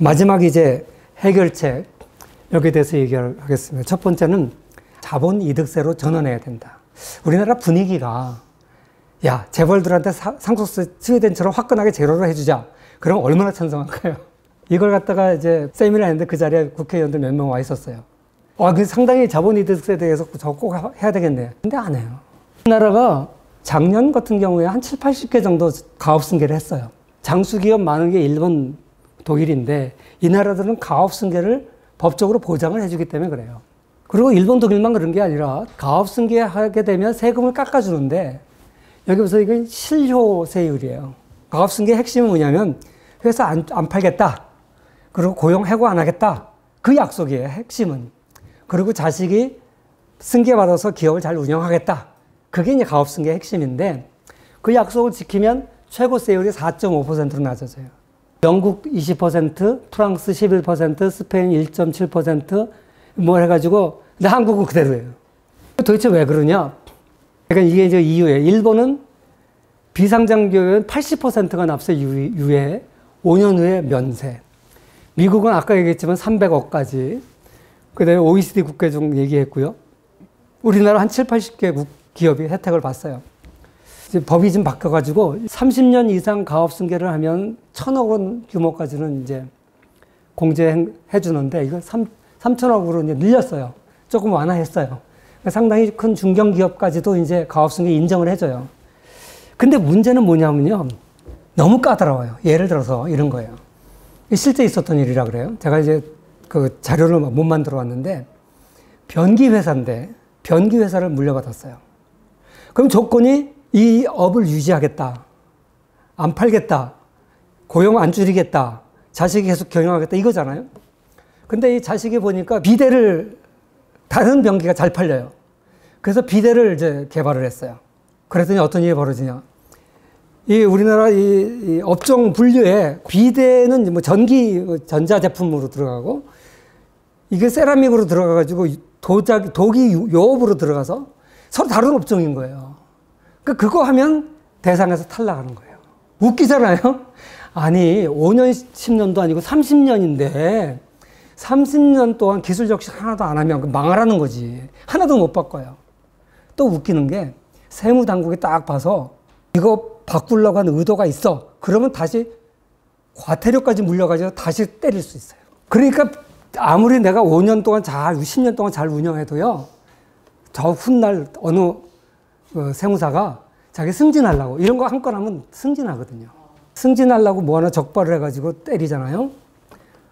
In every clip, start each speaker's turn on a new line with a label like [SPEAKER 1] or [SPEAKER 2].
[SPEAKER 1] 마지막 이제 해결책, 여기에 대해서 얘기를 하겠습니다. 첫 번째는 자본 이득세로 전환해야 된다. 우리나라 분위기가 야, 재벌들한테 상속세 스웨덴처럼 화끈하게 제로를 해주자. 그럼 얼마나 찬성할까요? 이걸 갖다가 이제 세미나를 했는데 그 자리에 국회의원들 몇 명 와 있었어요. 그 상당히 자본 이득세에 대해서 저 꼭 해야 되겠네요. 근데 안 해요. 우리나라가 작년 같은 경우에 한 7, 80개 정도 가업승계를 했어요. 장수기업 많은 게 일본, 독일인데 이 나라들은 가업승계를 법적으로 보장을 해주기 때문에 그래요. 그리고 일본, 독일만 그런 게 아니라 가업승계하게 되면 세금을 깎아주는데 여기 보세요. 이건 실효세율이에요. 가업승계의 핵심은 뭐냐면 회사 안 팔겠다. 그리고 고용 해고 안 하겠다. 그 약속이에요. 핵심은. 그리고 자식이 승계받아서 기업을 잘 운영하겠다. 그게 이제 가업승계의 핵심인데 그 약속을 지키면 최고세율이 4.5%로 낮아져요. 영국 20%, 프랑스 11%, 스페인 1.7%, 뭐 해가지고, 근데 한국은 그대로예요. 도대체 왜 그러냐? 그러니까 이게 이제 이유예요. 일본은 비상장기업은 80%가 납세 유예, 5년 후에 면세. 미국은 아까 얘기했지만 300억까지. 그 다음에 OECD 국가 중 얘기했고요. 우리나라 한 7, 80개 기업이 혜택을 봤어요. 이제 법이 좀 바뀌어가지고 30년 이상 가업승계를 하면 1,000억 원 규모까지는 이제 공제해 주는데 이거 3,000억으로 이제 늘렸어요. 조금 완화했어요. 상당히 큰 중견기업까지도 이제 가업승계 인정을 해줘요. 근데 문제는 뭐냐면요. 너무 까다로워요. 예를 들어서 이런 거예요. 실제 있었던 일이라 그래요. 제가 이제 그 자료를 못 만들어 왔는데 변기회사인데 변기회사를 물려받았어요. 그럼 조건이 이 업을 유지하겠다. 안 팔겠다. 고용 안 줄이겠다. 자식이 계속 경영하겠다. 이거잖아요. 근데 이 자식이 보니까 비데를 다른 변기가 잘 팔려요. 그래서 비데를 이제 개발을 했어요. 그랬더니 어떤 일이 벌어지냐. 이 우리나라 이 업종 분류에 비데는 뭐 전자제품으로 들어가고 이게 세라믹으로 들어가가지고 독이 요업으로 들어가서 서로 다른 업종인 거예요. 그거 하면 대상에서 탈락하는 거예요. 웃기잖아요? 아니, 5년, 10년도 아니고 30년인데 30년 동안 기술 적식 하나도 안 하면 망하라는 거지. 하나도 못 바꿔요. 또 웃기는 게 세무당국이 딱 봐서 이거 바꾸려고 하는 의도가 있어. 그러면 다시 과태료까지 물려가지고 다시 때릴 수 있어요. 그러니까 아무리 내가 5년 동안 10년 동안 잘 운영해도요. 저 훗날 어느 세무사가 자기 승진하려고 이런 거 한 건 하면 승진하거든요. 승진하려고 뭐 하나 적발을 해가지고 때리잖아요.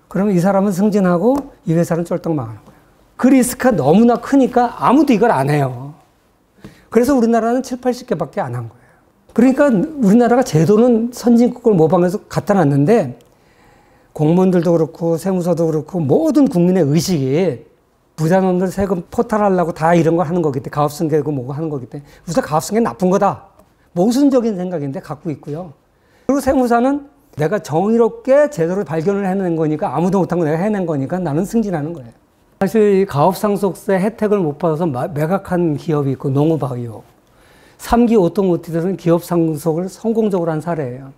[SPEAKER 1] 그러면 이 사람은 승진하고 이 회사는 쫄딱 망하는 거예요. 그 리스크가 너무나 크니까 아무도 이걸 안 해요. 그래서 우리나라는 7, 80개밖에 안 한 거예요. 그러니까 우리나라가 제도는 선진국을 모방해서 갖다 놨는데 공무원들도 그렇고 세무서도 그렇고 모든 국민의 의식이 부자놈들 세금 포탈하려고 다 이런 걸 하는 거기 때문에 가업승계고 뭐고 하는 거기 때문에 우선 가업승계는 나쁜 거다. 모순적인 생각인데 갖고 있고요. 그리고 세무사는 내가 정의롭게 제도를 발견을 해낸 거니까 아무도 못한 거 내가 해낸 거니까 나는 승진하는 거예요. 사실 이 가업상속세 혜택을 못 받아서 매각한 기업이 있고 농우바이오. 3기 오토모티브는 기업 상속을 성공적으로 한 사례예요.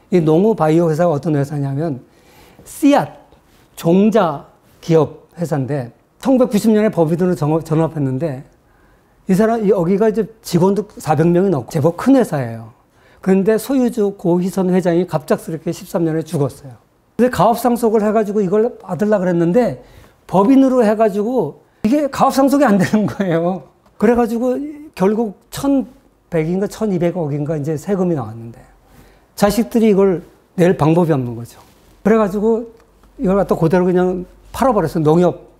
[SPEAKER 1] 이 농우바이오 회사가 어떤 회사냐면 씨앗 종자 기업 회사인데 1990년에 법인으로 전업했는데 이 사람 여기가 이제 직원도 400명이 넘고 제법 큰 회사예요. 그런데 소유주 고희선 회장이 갑작스럽게 13년에 죽었어요. 그래서 가업상속을 해가지고 이걸 받으려고 그랬는데 법인으로 해가지고 이게 가업상속이 안 되는 거예요. 그래가지고 결국 1,100인가 1,200억인가 이제 세금이 나왔는데 자식들이 이걸 낼 방법이 없는 거죠. 그래가지고 이걸 갖다 그대로 그냥 팔아버렸어요. 농협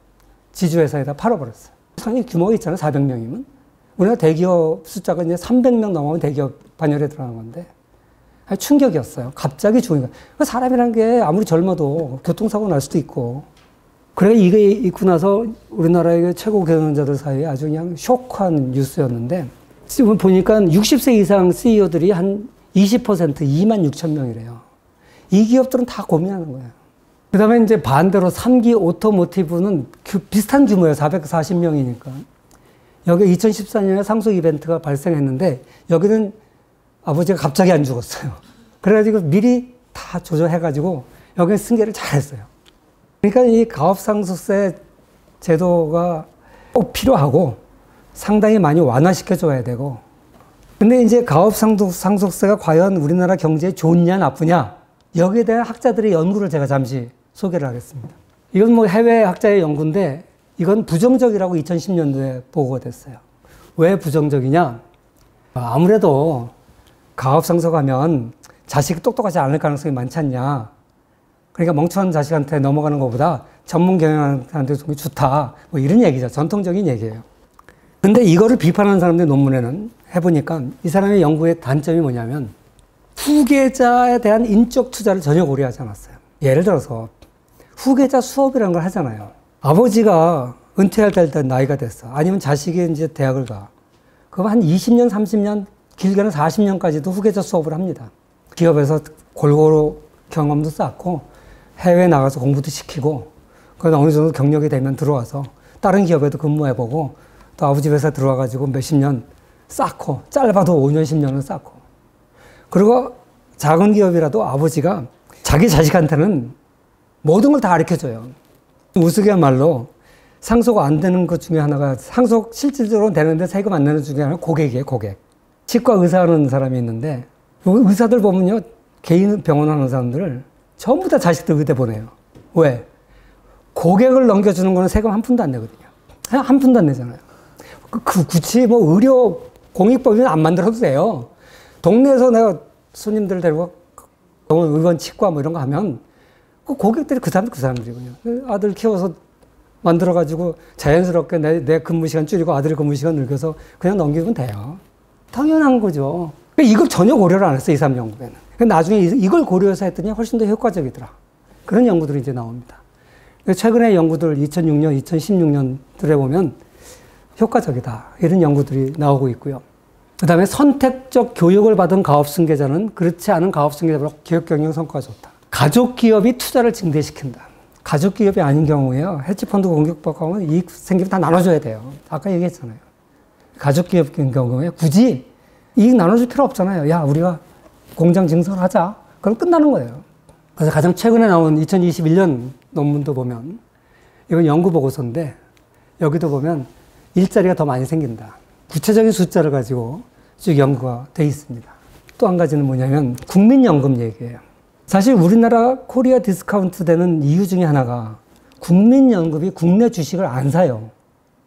[SPEAKER 1] 지주회사에다 팔아버렸어요. 상당히 규모가 있잖아요. 400명이면. 우리가 대기업 숫자가 이제 300명 넘으면 대기업 반열에 들어가는 건데 충격이었어요. 갑자기 죽으니까. 사람이란 게 아무리 젊어도 교통사고 날 수도 있고. 그래 이게 있고 나서 우리나라의 최고 경영자들 사이에 아주 그냥 쇼크한 뉴스였는데 지금 보니까 60세 이상 CEO들이 한 20% 2만 6천 명이래요. 이 기업들은 다 고민하는 거예요. 그 다음에 이제 반대로 3기 오토모티브는 비슷한 규모예요. 440명이니까. 여기 2014년에 상속 이벤트가 발생했는데 여기는 아버지가 갑자기 안 죽었어요. 그래가지고 미리 다 조정해가지고 여기 승계를 잘했어요. 그러니까 이 가업상속세 제도가 꼭 필요하고 상당히 많이 완화시켜줘야 되고, 근데 이제 가업상속세가 과연 우리나라 경제에 좋냐 나쁘냐, 여기에 대한 학자들의 연구를 제가 잠시 소개를 하겠습니다. 이건 뭐 해외 학자의 연구인데 이건 부정적이라고 2010년도에 보고가 됐어요. 왜 부정적이냐? 아무래도 가업상속하면 자식이 똑똑하지 않을 가능성이 많지 않냐. 그러니까 멍청한 자식한테 넘어가는 것보다 전문 경영한테 좀 좋다. 뭐 이런 얘기죠. 전통적인 얘기예요. 근데 이거를 비판하는 사람들 논문에는 해보니까 이 사람의 연구의 단점이 뭐냐면 후계자에 대한 인적 투자를 전혀 고려하지 않았어요. 예를 들어서 후계자 수업이라는 걸 하잖아요. 아버지가 은퇴할 때 나이가 됐어. 아니면 자식이 이제 대학을 가. 그럼 한 20년, 30년, 길게는 40년까지도 후계자 수업을 합니다. 기업에서 골고루 경험도 쌓고 해외에 나가서 공부도 시키고 그러다 어느 정도 경력이 되면 들어와서 다른 기업에도 근무해보고 또 아버지 회사 들어와가지고 몇십 년 쌓고 짧아도 5년, 10년은 쌓고 그리고 작은 기업이라도 아버지가 자기 자식한테는 모든 걸 다 가르쳐줘요. 우스갯말로 상속 안 되는 것 중에 하나가 상속 실질적으로 되는데 세금 안 내는 중에 하나가 고객이에요, 고객. 치과 의사 하는 사람이 있는데 의사들 보면요, 개인 병원 하는 사람들을 전부 다 자식들 의대 보내요. 왜? 고객을 넘겨주는 거는 세금 한 푼도 안 내거든요. 한 푼도 안 내잖아요. 굳이 뭐 의료 공익법인은 안 만들어도 돼요. 동네에서 내가 손님들 데리고 의원 치과 뭐 이런 거 하면 그 고객들이 그 사람들이군요. 아들 키워서 만들어가지고 자연스럽게 내 근무 시간 줄이고 아들의 근무 시간 늘려서 그냥 넘기면 돼요. 당연한 거죠. 이걸 전혀 고려를 안 했어요, 이 사람 연구에는. 나중에 이걸 고려해서 했더니 훨씬 더 효과적이더라. 그런 연구들이 이제 나옵니다. 최근에 연구들 2006년, 2016년들에 보면 효과적이다. 이런 연구들이 나오고 있고요. 그 다음에 선택적 교육을 받은 가업승계자는 그렇지 않은 가업승계자보다 기업 경영 성과가 좋다. 가족 기업이 투자를 증대시킨다. 가족 기업이 아닌 경우에요. 헤지펀드 공격받고 하면 이익 생기면 다 나눠줘야 돼요. 아까 얘기했잖아요. 가족 기업인 경우에 굳이 이익 나눠줄 필요 없잖아요. 야, 우리가 공장 증설하자. 그럼 끝나는 거예요. 그래서 가장 최근에 나온 2021년 논문도 보면 이건 연구 보고서인데 여기도 보면 일자리가 더 많이 생긴다. 구체적인 숫자를 가지고 쭉 연구가 돼 있습니다. 또 한 가지는 뭐냐면 국민연금 얘기예요. 사실 우리나라 코리아 디스카운트 되는 이유 중에 하나가 국민연금이 국내 주식을 안 사요.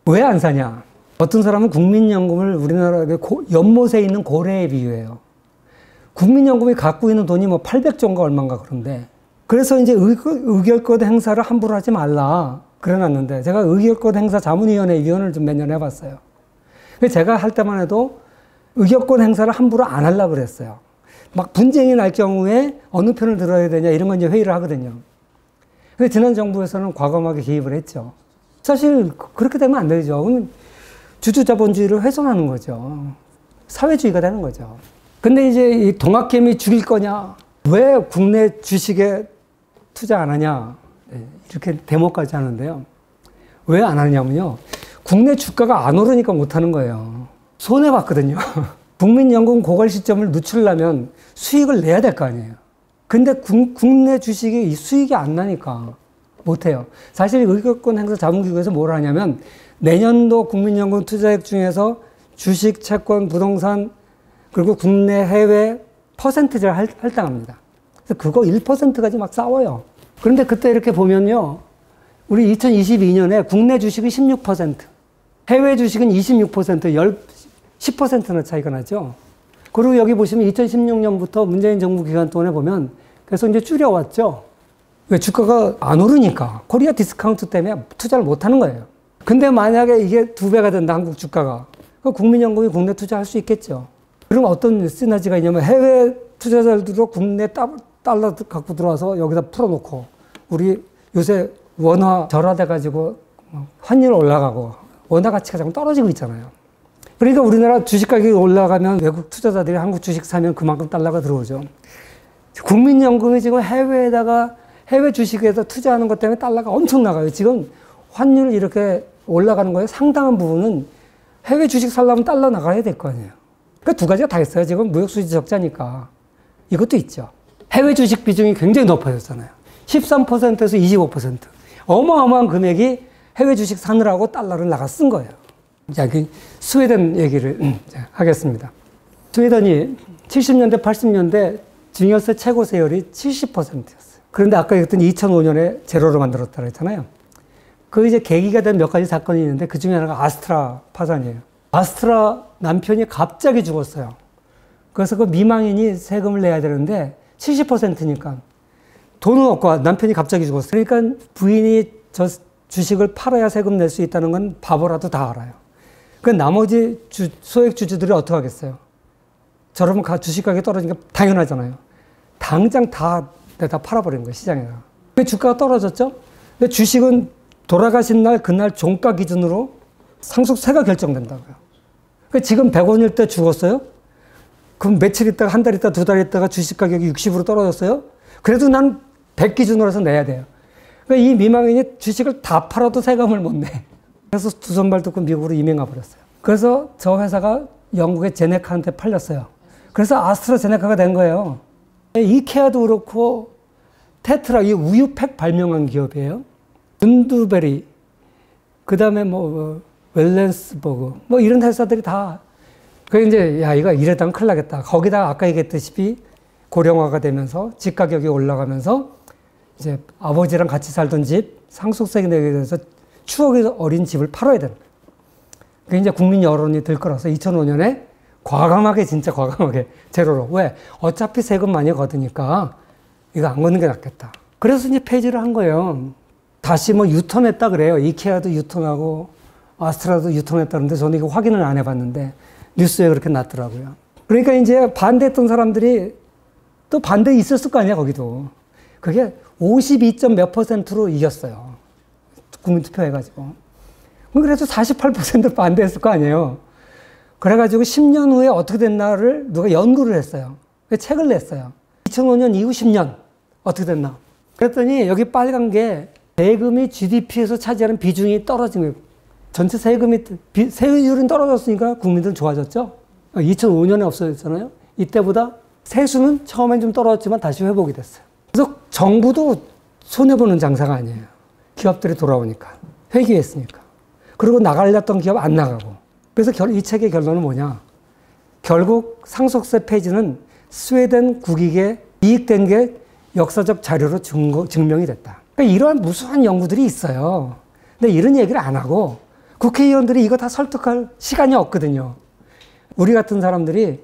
[SPEAKER 1] 왜 안 사냐? 어떤 사람은 국민연금을 우리나라의 연못에 있는 고래에 비유해요. 국민연금이 갖고 있는 돈이 뭐 800조인가 얼마인가 그런데 그래서 이제 의결권 행사를 함부로 하지 말라 그래놨는데 제가 의결권 행사 자문위원회 위원을 좀 몇 년 해봤어요. 제가 할 때만 해도 의결권 행사를 함부로 안 하려고 그랬어요. 막 분쟁이 날 경우에 어느 편을 들어야 되냐 이런 건 이제 회의를 하거든요. 근데 지난 정부에서는 과감하게 개입을 했죠. 사실 그렇게 되면 안 되죠. 그럼 주주자본주의를 훼손하는 거죠. 사회주의가 되는 거죠. 근데 이제 이 동학개미 죽일 거냐? 왜 국내 주식에 투자 안 하냐? 이렇게 데모까지 하는데요. 왜 안 하냐면요. 국내 주가가 안 오르니까 못 하는 거예요. 손해봤거든요. 국민연금 고갈 시점을 늦추려면 수익을 내야 될 거 아니에요. 근데 국내 주식이 수익이 안 나니까 못해요. 사실 의결권 행사 자문기구에서 뭘 하냐면 내년도 국민연금 투자액 중에서 주식, 채권, 부동산 그리고 국내 해외 퍼센트를 할당합니다. 그래서 그거 1%까지 막 싸워요. 그런데 그때 이렇게 보면요. 우리 2022년에 국내 주식은 16%, 해외 주식은 26%, 10%나 차이가 나죠. 그리고 여기 보시면 2016년부터 문재인 정부 기간 동안에 보면 계속 이제 줄여왔죠. 왜? 주가가 안 오르니까. 코리아 디스카운트 때문에 투자를 못 하는 거예요. 근데 만약에 이게 2배가 된다, 한국 주가가. 그럼 국민연금이 국내 투자할 수 있겠죠. 그럼 어떤 시너지가 있냐면 해외 투자자들도 국내 달러 갖고 들어와서 여기다 풀어놓고 우리 요새 원화 절하돼가지고 환율 올라가고 원화 가치가 자꾸 떨어지고 있잖아요. 그러니까 우리나라 주식 가격이 올라가면 외국 투자자들이 한국 주식 사면 그만큼 달러가 들어오죠. 국민연금이 지금 해외 주식에서 투자하는 것 때문에 달러가 엄청 나가요. 지금 환율이 이렇게 올라가는 거에 상당한 부분은 해외 주식 살려면 달러 나가야 될 거 아니에요. 그러니까 두 가지가 다 있어요. 지금 무역수지 적자니까. 이것도 있죠. 해외 주식 비중이 굉장히 높아졌잖아요. 13%에서 25%. 어마어마한 금액이 해외 주식 사느라고 달러를 나가 쓴 거예요. 자, 스웨덴 얘기를 하겠습니다. 스웨덴이 70년대, 80년대 증여세 최고 세율이 70%였어요. 그런데 아까 얘기했던 2005년에 제로로 만들었다고 했잖아요. 그 이제 계기가 된 몇 가지 사건이 있는데 그 중에 하나가 아스트라 파산이에요. 아스트라 남편이 갑자기 죽었어요. 그래서 그 미망인이 세금을 내야 되는데 70%니까 돈은 없고 남편이 갑자기 죽었어요. 그러니까 부인이 저 주식을 팔아야 세금 낼 수 있다는 건 바보라도 다 알아요. 그 나머지 소액 주주들이 어떻게 하겠어요? 저러면 주식 가격이 떨어지니까 당연하잖아요. 당장 다 내다 팔아버린 거예요, 시장에다가. 주가가 떨어졌죠? 근데 주식은 돌아가신 날, 그날 종가 기준으로 상속세가 결정된다고요. 그러니까 지금 100원일 때 죽었어요? 그럼 며칠 있다가, 한 달 있다가, 두 달 있다가 주식 가격이 60으로 떨어졌어요? 그래도 난 100 기준으로 해서 내야 돼요. 그러니까 이 미망인이 주식을 다 팔아도 세금을 못 내. 그래서 두 손발 뜯고 미국으로 이민 가버렸어요. 그래서 저 회사가 영국의 제네카한테 팔렸어요. 그래서 아스트라제네카가 된 거예요. 이케아도 그렇고 테트라, 이 우유팩 발명한 기업이에요. 룬드베리, 그 다음에 웰렌스버그, 이런 회사들이 다. 그 이제, 야, 이거 이러다가 큰일 나겠다. 거기다가 아까 얘기했듯이 고령화가 되면서 집 가격이 올라가면서 이제 아버지랑 같이 살던 집, 상속세 내게 돼서 추억이 어린 집을 팔아야 되는 거예요. 그 이제 국민 여론이 들끓어서 2005년에 과감하게, 진짜 과감하게 제로로. 왜? 어차피 세금 많이 거두니까 이거 안 걷는 게 낫겠다. 그래서 이제 폐지를 한 거예요. 다시 유턴했다 그래요. 이케아도 유턴하고 아스트라도 유턴했다는데 저는 이거 확인을 안 해봤는데 뉴스에 그렇게 났더라고요. 그러니까 이제 반대했던 사람들이 또 반대 있었을 거 아니야, 거기도. 그게 52점 몇 %로 이겼어요. 국민투표해가지고. 그래도 48% 반대했을 거 아니에요. 그래가지고 10년 후에 어떻게 됐나를 누가 연구를 했어요. 책을 냈어요. 2005년 이후 10년 어떻게 됐나. 그랬더니 여기 빨간 게 세금이 GDP에서 차지하는 비중이 떨어진 거예요. 전체 세율이 떨어졌으니까 국민들은 좋아졌죠. 2005년에 없어졌잖아요. 이때보다 세수는 처음엔 좀 떨어졌지만 다시 회복이 됐어요. 그래서 정부도 손해보는 장사가 아니에요. 기업들이 돌아오니까. 회귀했으니까. 그리고 나가려던 기업 안 나가고. 그래서 이 책의 결론은 뭐냐. 결국 상속세 폐지는 스웨덴 국익에 이익된 게 역사적 자료로 증명이 됐다. 그러니까 이러한 무수한 연구들이 있어요. 근데 이런 얘기를 안 하고 국회의원들이 이거 다 설득할 시간이 없거든요. 우리 같은 사람들이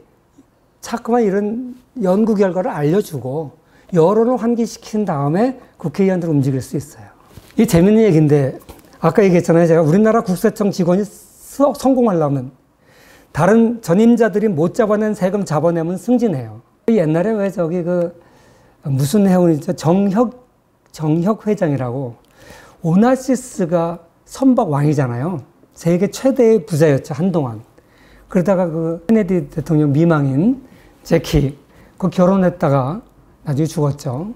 [SPEAKER 1] 자꾸만 이런 연구 결과를 알려주고 여론을 환기시킨 다음에 국회의원들을 움직일 수 있어요. 이 재밌는 얘기인데 아까 얘기했잖아요. 제가 우리나라 국세청 직원이 성공하려면 다른 전임자들이 못 잡아낸 세금 잡아내면 승진해요. 옛날에 왜 무슨 회원이죠? 정혁 회장이라고 오나시스가 선박 왕이잖아요. 세계 최대의 부자였죠, 한동안. 그러다가 케네디 대통령 미망인 제키, 결혼했다가 나중에 죽었죠.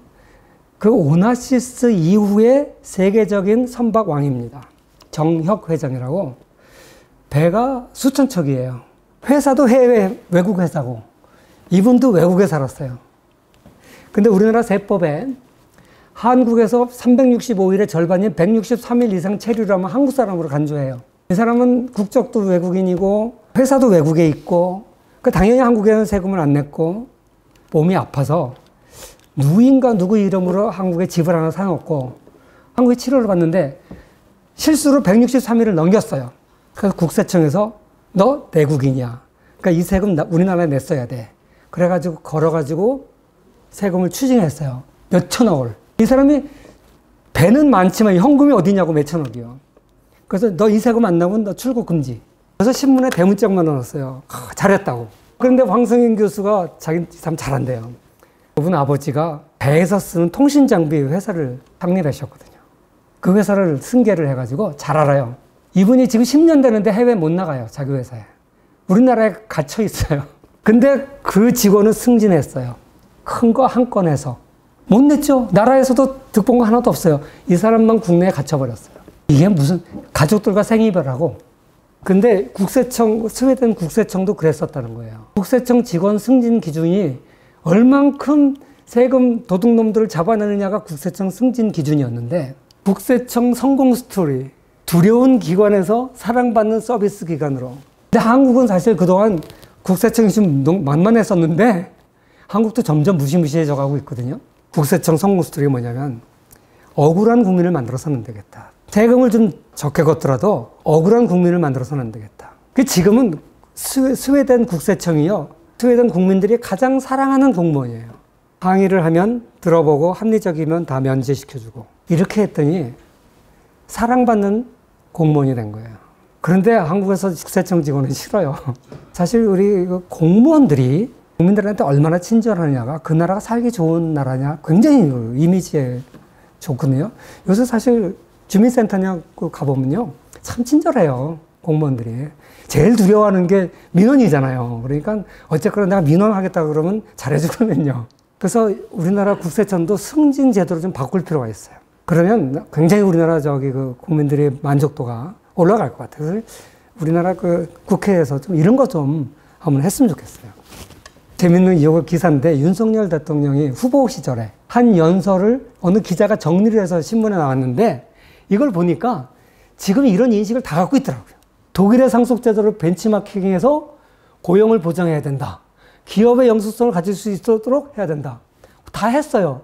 [SPEAKER 1] 그 오나시스 이후에 세계적인 선박 왕입니다. 정혁 회장이라고. 배가 수천 척이에요. 회사도 외국 회사고, 이분도 외국에 살았어요. 근데 우리나라 세법에 한국에서 365일의 절반인 163일 이상 체류를 하면 한국 사람으로 간주해요. 이 사람은 국적도 외국인이고 회사도 외국에 있고 당연히 한국에는 세금을 안 냈고 몸이 아파서 누구인가 누구 이름으로 한국에 집을 하나 사놓고 한국에 치료를 받는데 실수로 163일을 넘겼어요. 그래서 국세청에서 너 내국인이야. 그러니까 이 세금 우리나라에 냈어야 돼. 그래가지고 걸어가지고 세금을 추징했어요. 몇 천억을. 이 사람이 배는 많지만 현금이 어디냐고 몇 천억이요. 그래서 너 이 세금 안 나오면 너 출국 금지. 그래서 신문에 대문짝만 넣었어요. 잘했다고. 그런데 황성인 교수가 자기 참 잘한대요. 그분 아버지가 배에서 쓰는 통신장비 회사를 창립하셨거든요. 그 회사를 승계를 해가지고 잘 알아요. 이분이 지금 10년 되는데 해외 못 나가요. 자기 회사에. 우리나라에 갇혀 있어요. 근데 그 직원은 승진했어요. 큰 거 한 건 해서. 못 냈죠. 나라에서도 득본 거 하나도 없어요. 이 사람만 국내에 갇혀버렸어요. 이게 무슨 가족들과 생이별하고. 근데 스웨덴 국세청도 그랬었다는 거예요. 국세청 직원 승진 기준이 얼만큼 세금 도둑놈들을 잡아내느냐가 국세청 승진 기준이었는데 국세청 성공 스토리, 두려운 기관에서 사랑받는 서비스 기관으로. 근데 한국은 사실 그동안 국세청이 좀 만만했었는데 한국도 점점 무시무시해져 가고 있거든요. 국세청 성공 스토리가 뭐냐면 억울한 국민을 만들어서는 안 되겠다. 세금을 좀 적게 걷더라도 억울한 국민을 만들어서는 안 되겠다. 지금은 스웨덴 국세청이요, 스웨덴 국민들이 가장 사랑하는 공무원이에요. 항의를 하면 들어보고 합리적이면 다 면제시켜주고 이렇게 했더니 사랑받는 공무원이 된 거예요. 그런데 한국에서 국세청 직원은 싫어요. 사실 우리 공무원들이 국민들한테 얼마나 친절하냐가 그 나라가 살기 좋은 나라냐 굉장히 이미지에 좋거든요. 요새 사실 주민센터냐 가보면요 참 친절해요. 공무원들이 제일 두려워하는 게 민원이잖아요. 그러니까 어쨌거나 내가 민원하겠다 그러면 잘해주거든요. 그래서 우리나라 국세청도 승진 제도를 좀 바꿀 필요가 있어요. 그러면 굉장히 우리나라 국민들의 만족도가 올라갈 것 같아요. 그래서 우리나라 국회에서 좀 이런 거 좀 한번 했으면 좋겠어요. 재밌는 이 기사인데 윤석열 대통령이 후보 시절에 한 연설을 어느 기자가 정리를 해서 신문에 나왔는데 이걸 보니까 지금 이런 인식을 다 갖고 있더라고요. 독일의 상속제도를 벤치마킹해서 고용을 보장해야 된다. 기업의 영수성을 가질 수 있도록 해야 된다. 다 했어요.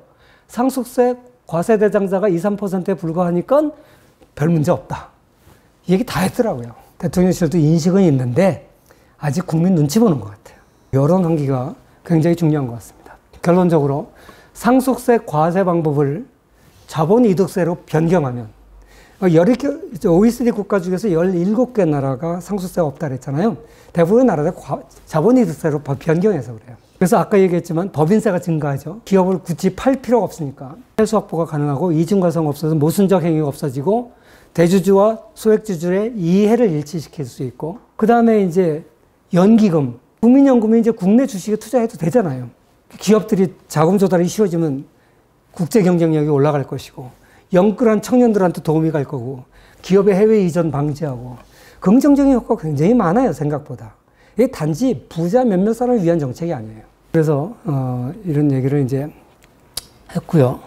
[SPEAKER 1] 상속세 과세 대상자가 2, 3%에 불과하니까 별 문제 없다. 이 얘기 다 했더라고요. 대통령실도 인식은 있는데 아직 국민 눈치 보는 것 같아요. 여론 환기가 굉장히 중요한 것 같습니다. 결론적으로 상속세 과세 방법을 자본이득세로 변경하면 OECD 국가 중에서 17개 나라가 상속세가 없다 그랬잖아요. 대부분의 나라들 자본이득세로 변경해서 그래요. 그래서 아까 얘기했지만 법인세가 증가하죠. 기업을 굳이 팔 필요가 없으니까 세수 확보가 가능하고 이중과세가 없어서 모순적 행위가 없어지고 대주주와 소액주주의 이해를 일치시킬 수 있고 그 다음에 이제 연기금, 국민연금이 이제 국내 주식에 투자해도 되잖아요. 기업들이 자금 조달이 쉬워지면 국제 경쟁력이 올라갈 것이고 영끌한 청년들한테 도움이 갈 거고 기업의 해외 이전 방지하고 긍정적인 효과가 굉장히 많아요. 생각보다. 이게 단지 부자 몇몇 사람을 위한 정책이 아니에요. 그래서 이런 얘기를 이제 했고요.